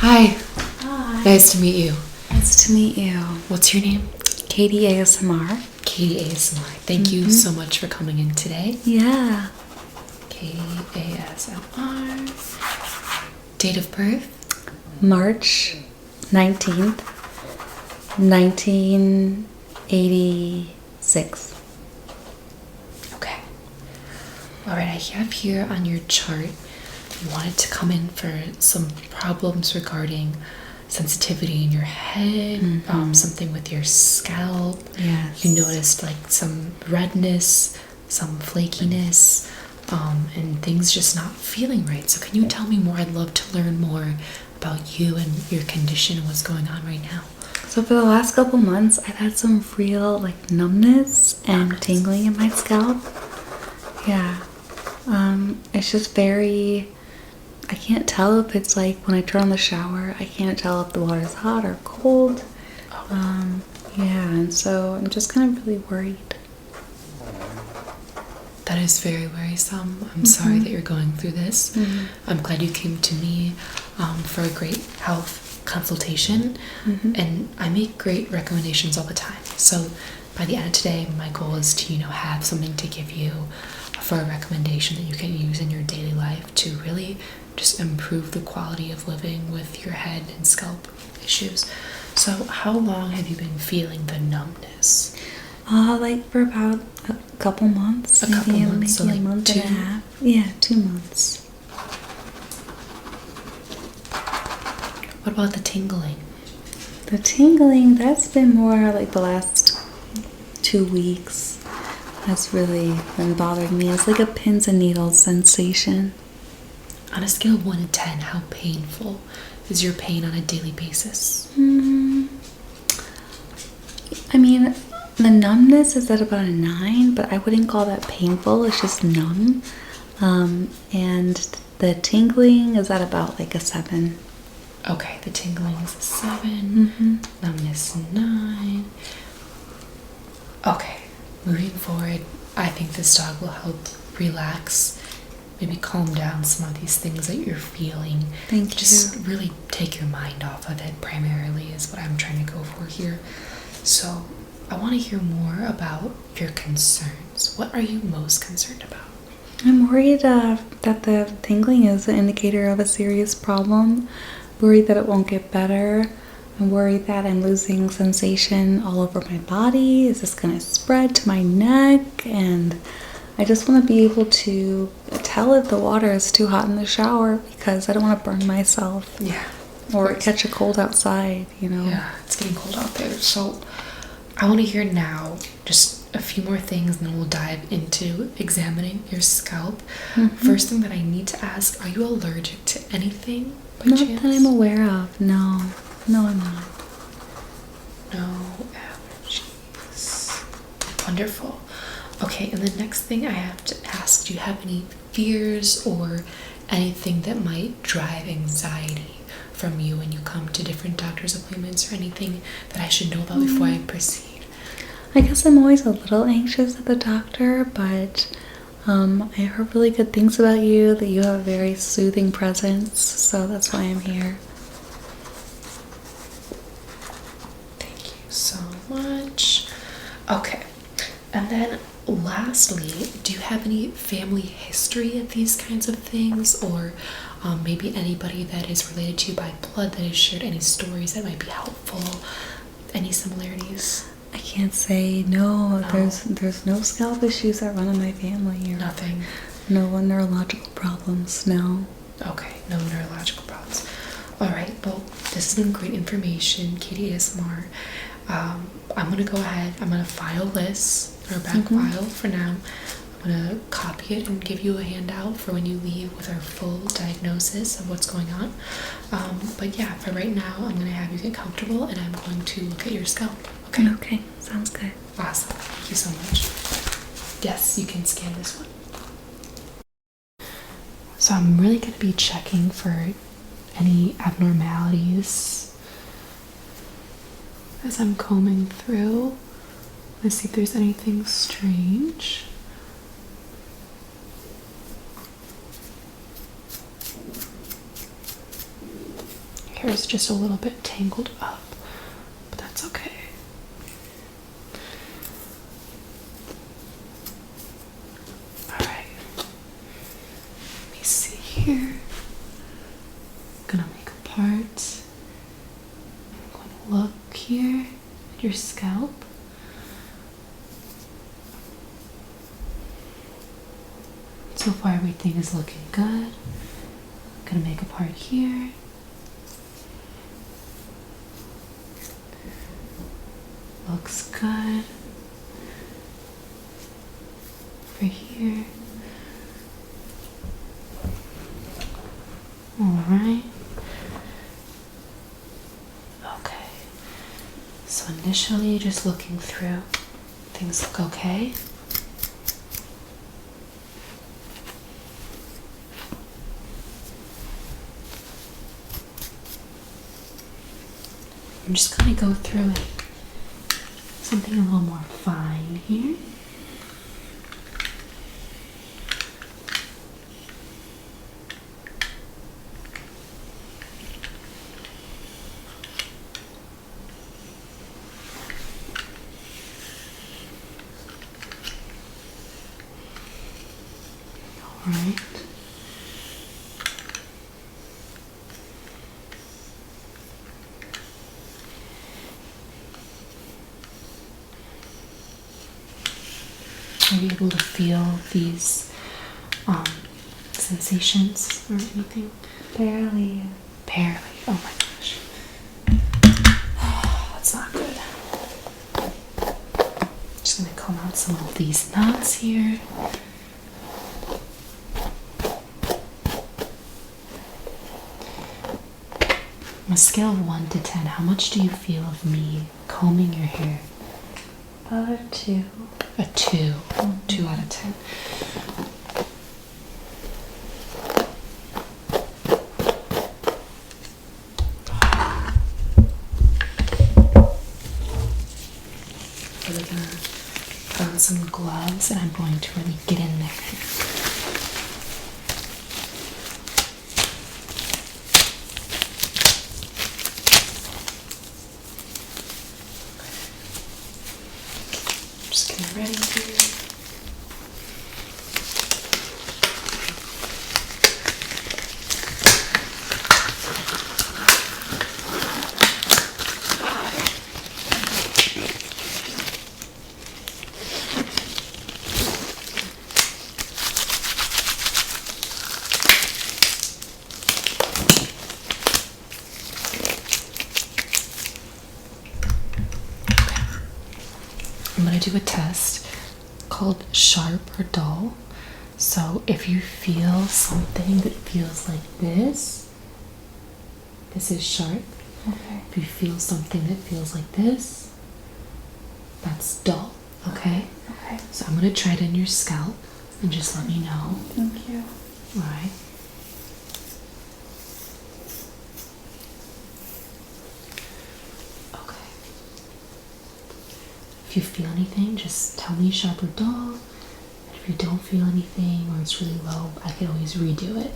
Hi. Hi. Nice to meet you. Nice to meet you. What's your name? Katie ASMR. Katie ASMR. Thank you so much for coming in today. Yeah. Katie ASMR. Date of birth? March 19th, 1986. Okay. Alright, I have here on your chart you wanted to come in for some problems regarding sensitivity in your head, something with your scalp. Yes. You noticed like some redness, some flakiness, and things just not feeling right. So can you tell me more? I'd love to learn more about you and your condition and what's going on right now. So for the last couple months, I've had some real numbness and tingling in my scalp. Yeah. It's just very, I can't tell if it's like when I turn on the shower, I can't tell if the water's hot or cold. Yeah, and so I'm just kind of really worried. That is very worrisome. I'm sorry that you're going through this. I'm glad you came to me for a great health consultation, and I make great recommendations all the time. So by the end of today, my goal is to have something to give you for a recommendation that you can use in your daily life to really just improve the quality of living with your head and scalp issues. So how long have you been feeling the numbness? For about a couple months. Maybe so a month and a half. Yeah, 2 months. What about the tingling? The tingling, that's been more like the last 2 weeks. That's really been bothering me. It's like a pins and needles sensation. On a scale of 1 to 10, how painful is your pain on a daily basis? I mean, the numbness is at about a 9, but I wouldn't call that painful. It's just numb. And the tingling is at about a 7. Okay, the tingling is a 7, numbness 9. Okay, moving forward, I think this dog will help relax, maybe calm down some of these things that you're feeling. Thank you. Just really take your mind off of it, primarily, is what I'm trying to go for here. So, I want to hear more about your concerns. What are you most concerned about? I'm worried that the tingling is an indicator of a serious problem. Worried that it won't get better. I'm worried that I'm losing sensation all over my body. Is this going to spread to my neck? And I just want to be able to tell if the water is too hot in the shower because I don't want to burn myself. Yeah. Or catch a cold outside, Yeah, it's getting cold out there. So I want to hear now just a few more things and then we'll dive into examining your scalp. First thing that I need to ask, are you allergic to anything by Not chance? that I'm aware of. No, I'm not. No allergies. Wonderful. Okay, and the next thing I have to ask, do you have any fears or anything that might drive anxiety from you when you come to different doctor's appointments, or anything that I should know about before I proceed? I guess I'm always a little anxious at the doctor, but I heard really good things about you, that you have a very soothing presence, so that's why I'm here. Thank you so much. Okay, and then lastly, do you have any family history of these kinds of things, or maybe anybody that is related to you by blood that has shared any stories that might be helpful? Any similarities? I can't say no. There's no scalp issues that run in my family. Or Nothing. No neurological problems, no. Okay, no neurological problems. Alright, well, this has been great information, Katie ASMR. I'm going to go ahead, I'm going to file this, or back file for now. I'm going to copy it and give you a handout for when you leave with our full diagnosis of what's going on. But yeah, for right now, I'm going to have you get comfortable and I'm going to look at your scalp. Okay? Okay, sounds good. Awesome. Thank you so much. Yes, you can scan this one. So I'm really going to be checking for any abnormalities as I'm combing through. Let's see if there's anything strange. hair is just a little bit tangled up, but that's okay. Alright. Let me see here. I'm gonna make a part. I'm gonna look here at your scalp. So far everything is looking good. I'm gonna make a part here. Looks good. Over here. Alright. Okay. So initially just looking through. Things look okay. I'm just gonna go through it. Something a little more fine here. All right. Are you able to feel these sensations or anything? Barely. Barely. Oh my gosh. That's not good. Just gonna comb out some of these knots here. On a scale of 1 to 10, how much do you feel of me combing your hair? About a 2. A 2. Mm-hmm. 2 out of 10. Really gonna put on some gloves and I'm going to really get in there. Just getting ready here. I'm going to do a test called sharp or dull. So if you feel something that feels like this is sharp. Okay. If you feel something that feels like this, that's dull. Okay? Okay. So I'm going to try it on your scalp and just let me know. Thank you. All right. Okay. If you feel anything, just tell me sharp or dull. And if you don't feel anything or it's really low, I can always redo it.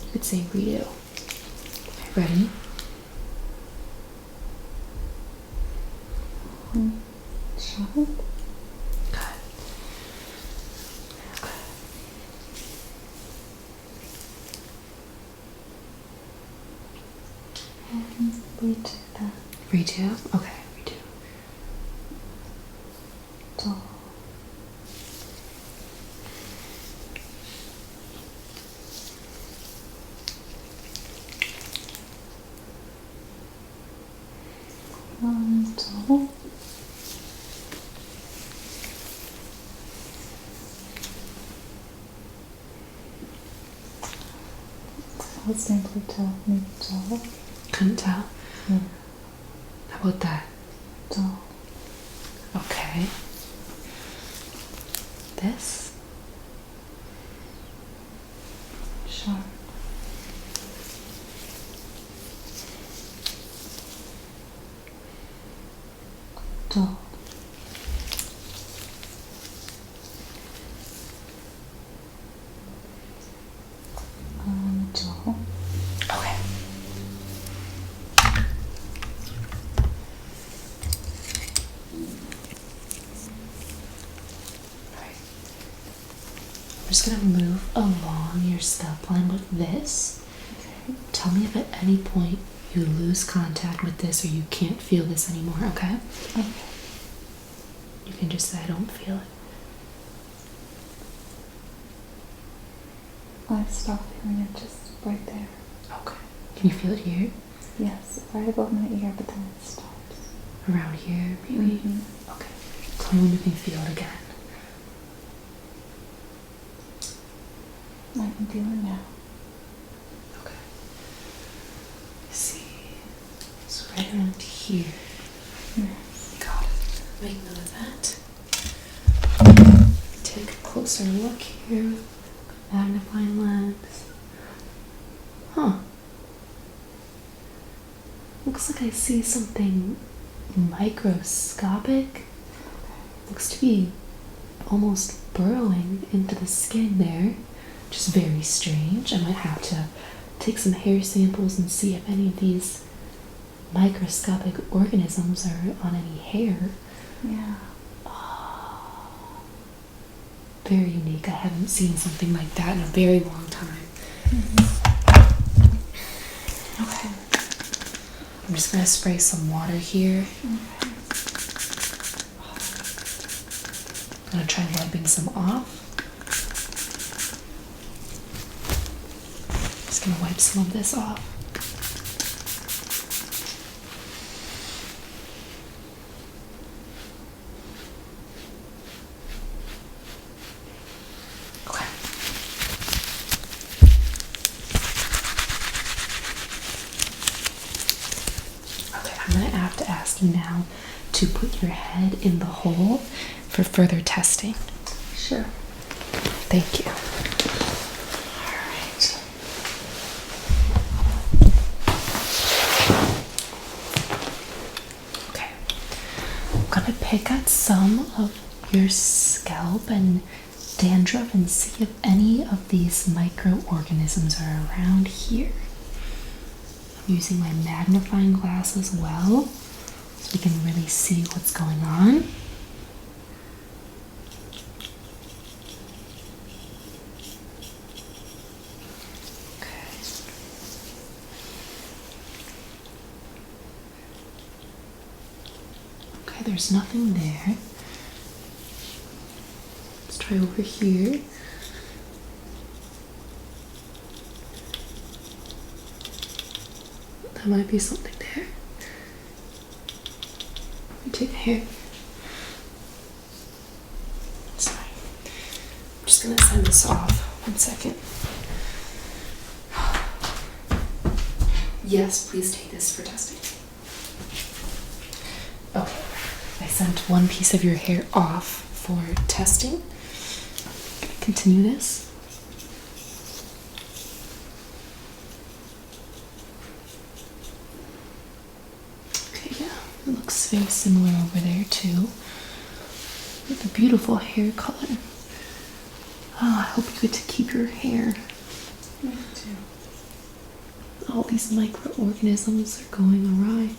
You could say redo. Okay, ready? Sharp. Good. Okay. And redo that. Redo? Okay, redo. Dull. Dull. I would simply tell me dull. Couldn't tell? Yeah. How about that? Dull. Okay. This? Sharp. Dull. Dull. Okay. just gonna move along your scalp line with this. Okay. Tell me if at any point you lose contact with this or you can't feel this anymore, okay? Okay. You can just say, I don't feel it. I stopped feeling it just right there. Okay. Can you feel it here? Yes, right above my ear, but then it stops. Around here, maybe? Mm-hmm. Okay. Tell me when you can feel it again. I can feel it now. Okay. Let's see. It's right around here. Yes. Got it. Make note of that. Take a closer look here with the magnifying lens. Huh. Looks like I see something microscopic. Looks to be almost burrowing into the skin there, which is very strange. I might have to take some hair samples and see if any of these microscopic organisms are on any hair. Yeah. Very unique. I haven't seen something like that in a very long time. Okay. I'm just going to spray some water here. Okay. I'm going to try wiping some off. Just going to wipe some of this off. Okay. Okay, I'm going to have to ask you now to put your head in the hole for further testing. Sure. Thank you. Alright. Okay. I'm gonna pick at some of your scalp and dandruff and see if any of these microorganisms are around here. I'm using my magnifying glass as well, so we can really see what's going on. Okay, there's nothing there. Let's try over here. That might be something there. Let me take a hair. Sorry. I'm just gonna send this off. 1 second. Yes, please take this for testing. Okay. I sent one piece of your hair off for testing. Continue this. Okay, yeah, it looks very similar over there too. With a beautiful hair color. Oh, I hope you get to keep your hair. Me too. All these microorganisms are going awry.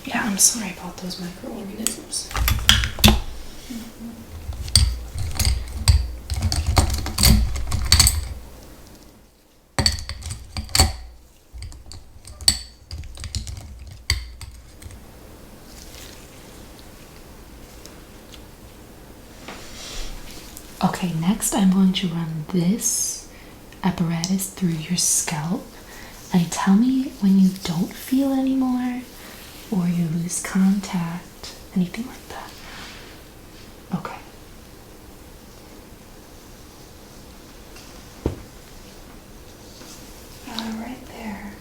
Yeah, I'm sorry about those microorganisms. Okay, next I'm going to run this apparatus through your scalp and tell me when you don't feel anymore or you lose contact, anything like that. Okay. Right there.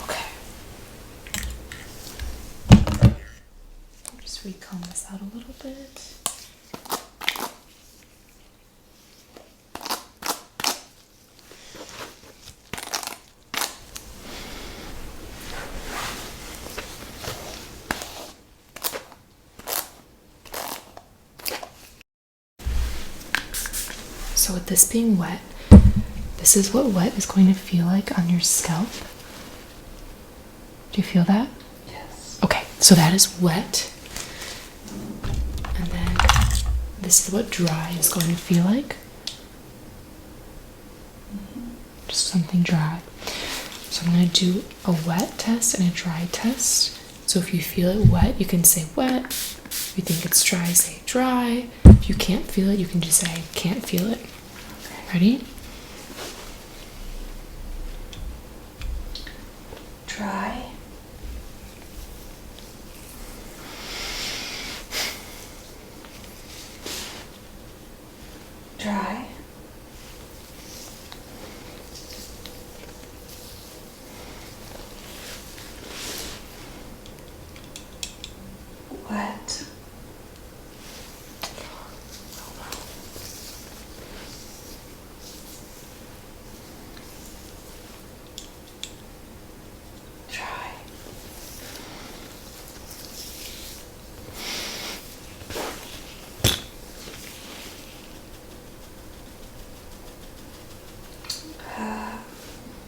Okay. I'll just recomb this out a little bit. So with this being wet, this is what wet is going to feel like on your scalp. Do you feel that? Yes. Okay, so that is wet. And then this is what dry is going to feel like. Just something dry. So I'm going to do a wet test and a dry test. So if you feel it wet, you can say wet. If you think it's dry, say dry. If you can't feel it, you can just say can't feel it. Okay. Ready? Dry. Dry. Wet. Dry.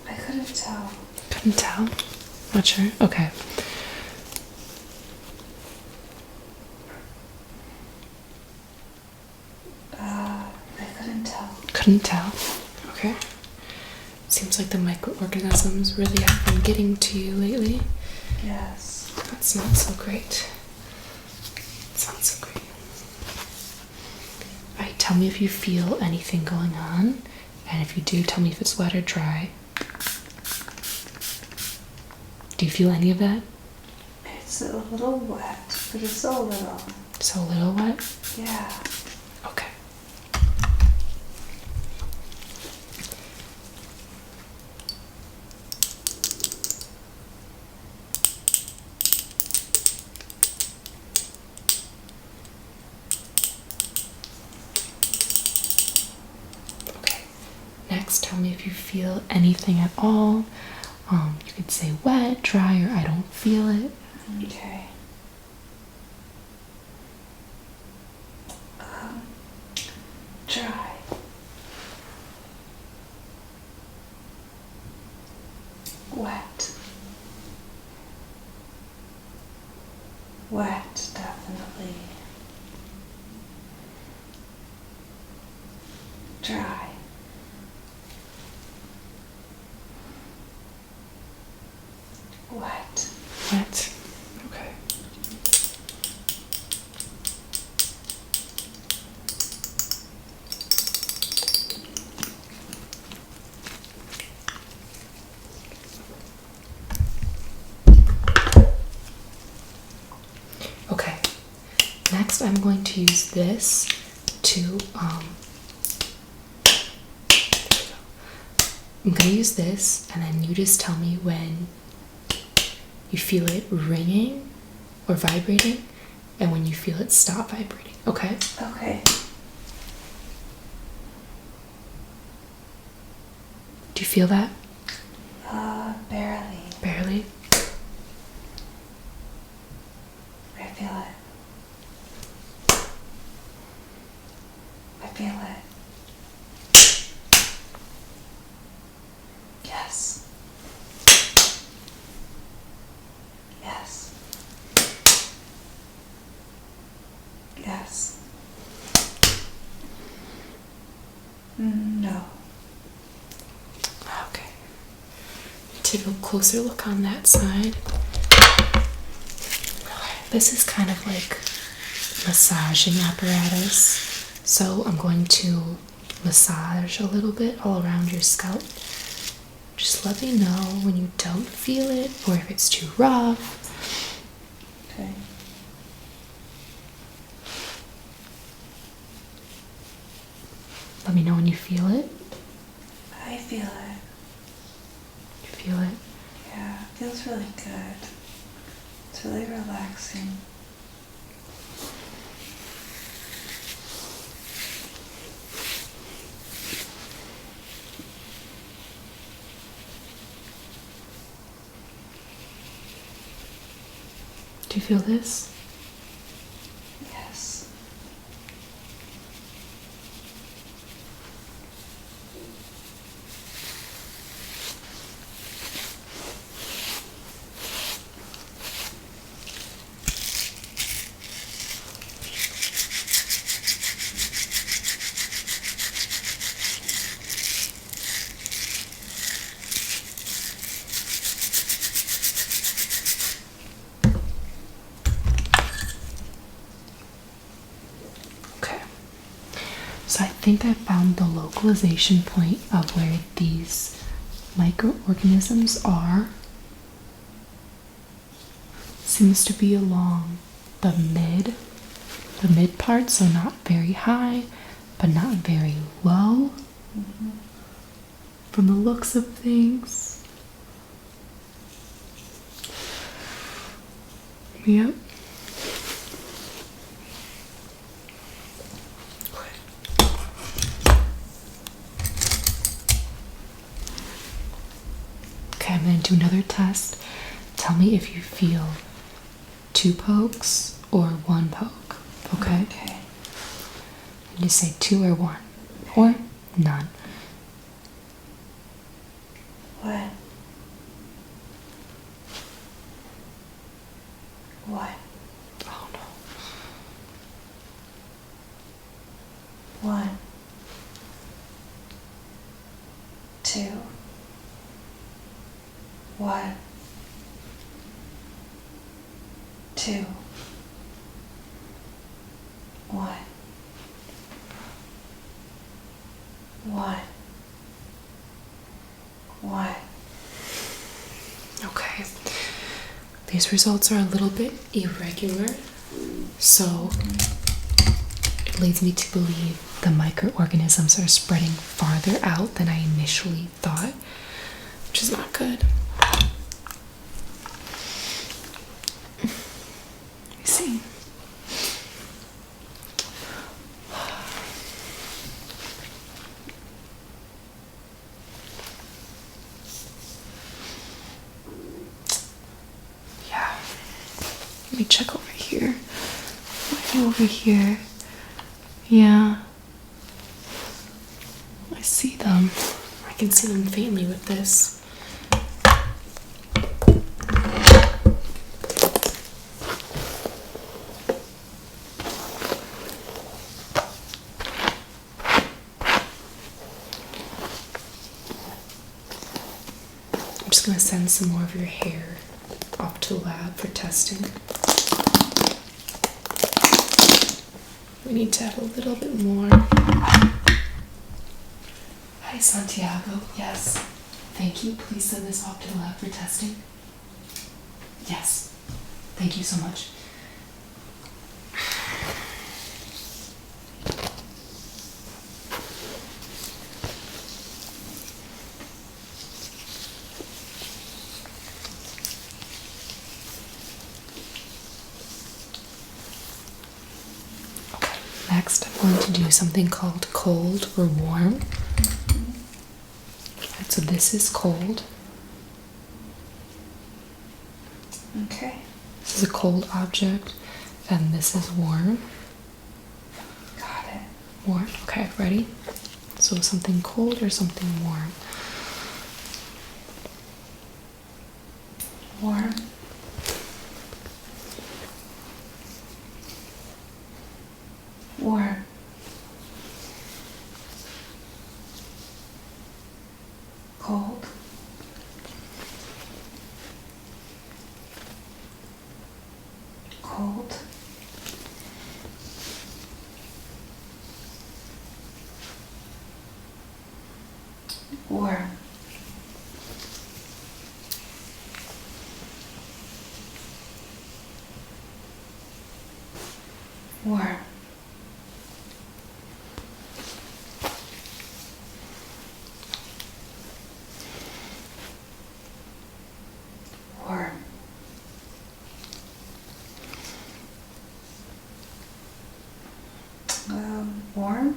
I couldn't tell. Couldn't tell? Not sure? Okay. I couldn't tell. Couldn't tell? Okay. Seems like the microorganisms really have been getting to you lately. Yes. That's not so great. It's not so great. Alright, tell me if you feel anything going on. And if you do, tell me if it's wet or dry. Do you feel any of that? It's a little wet, but it's a little. So a little wet? Yeah. Okay. Okay. Next, tell me if you feel anything at all. You could say wet, dry, or I don't feel it. Okay. Dry. Wet. Wet, definitely. Dry. Wet. Wet. Okay. Okay. Next, I'm going to use this to there we go. I'm going to use this, and then you just tell me when you feel it ringing or vibrating, and when you feel it stop vibrating. Okay? Okay. Do you feel that? Barely. Barely? I feel it. I feel it. Yes. Yes. Yes. No. Okay. Take a closer look on that side. Okay. This is kind of like massaging apparatus. So I'm going to massage a little bit all around your scalp. Just let me know when you don't feel it or if it's too rough. Okay. Let me know when you feel it. I feel it. You feel it? Yeah, it feels really good. It's really relaxing. Do you feel this? Yes. think I found the localization point of where these microorganisms are. Seems to be along the mid part, so not very high, but not very low. From the looks of things. Yep. Okay, I'm going to do another test. Tell me if you feel 2 pokes or 1 poke. Okay? Okay. And just say 2 or 1. Or none. 1. 1. Oh no. 1. 2. 1. 2. 1. 1. 1. Okay. These results are a little bit irregular, so it leads me to believe the microorganisms are spreading farther out than I initially thought, which is not good. Let me see. Yeah. Let me check over here. Over here. Yeah. I see them. I can see them faintly with this. I'm just going to send some more of your hair off to the lab for testing. We need to have a little bit more. Hi, Santiago. Yes. Thank you. Please send this off to the lab for testing. Yes. Thank you so much. Next, I'm going to do something called cold or warm. And so this is cold. Okay. This is a cold object, and this is warm. Got it. Warm. Okay, ready? So something cold or something warm? Warm. Warm. Cold. Cold. Warm. Warm. Warm. Warm.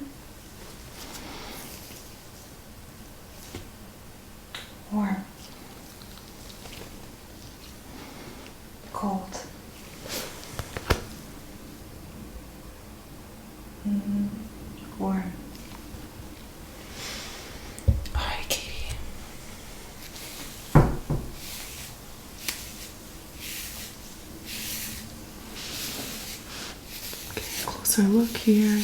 Warm. Cold. Warm. All right, Katie. Okay, closer look here.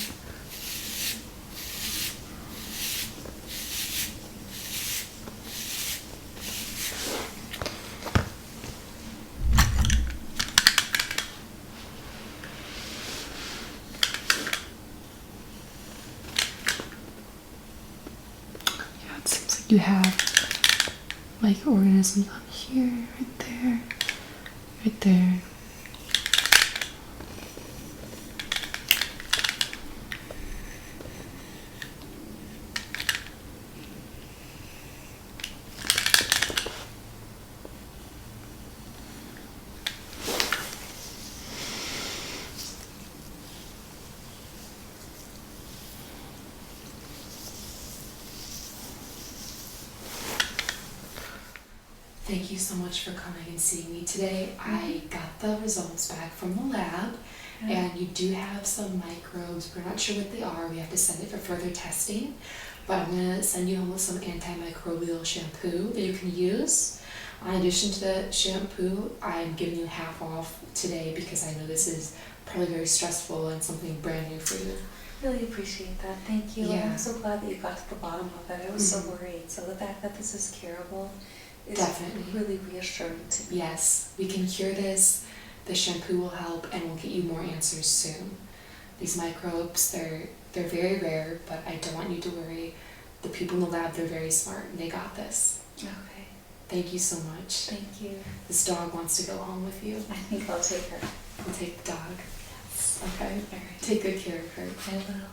you have microorganisms on here, right there, right there. Thank you so much for coming and seeing me today. I got the results back from the lab, and you do have some microbes. We're not sure what they are. We have to send it for further testing, but I'm going to send you home with some antimicrobial shampoo that you can use. In addition to the shampoo, I'm giving you half off today because I know this is probably very stressful and something brand new for you. Really appreciate that. Thank you. Yeah. I'm so glad that you got to the bottom of it. I was so worried. So the fact that this is curable is really reassuring to me. Yes, we can cure this. The shampoo will help, and we'll get you more answers soon. These microbes, they're very rare, but I don't want you to worry. The people in the lab, they're very smart, and they got this. Okay. Thank you so much. Thank you. This dog wants to go home with you. I think I'll take her. We'll take the dog. Yes. Okay. All right. Take good care of her. I will.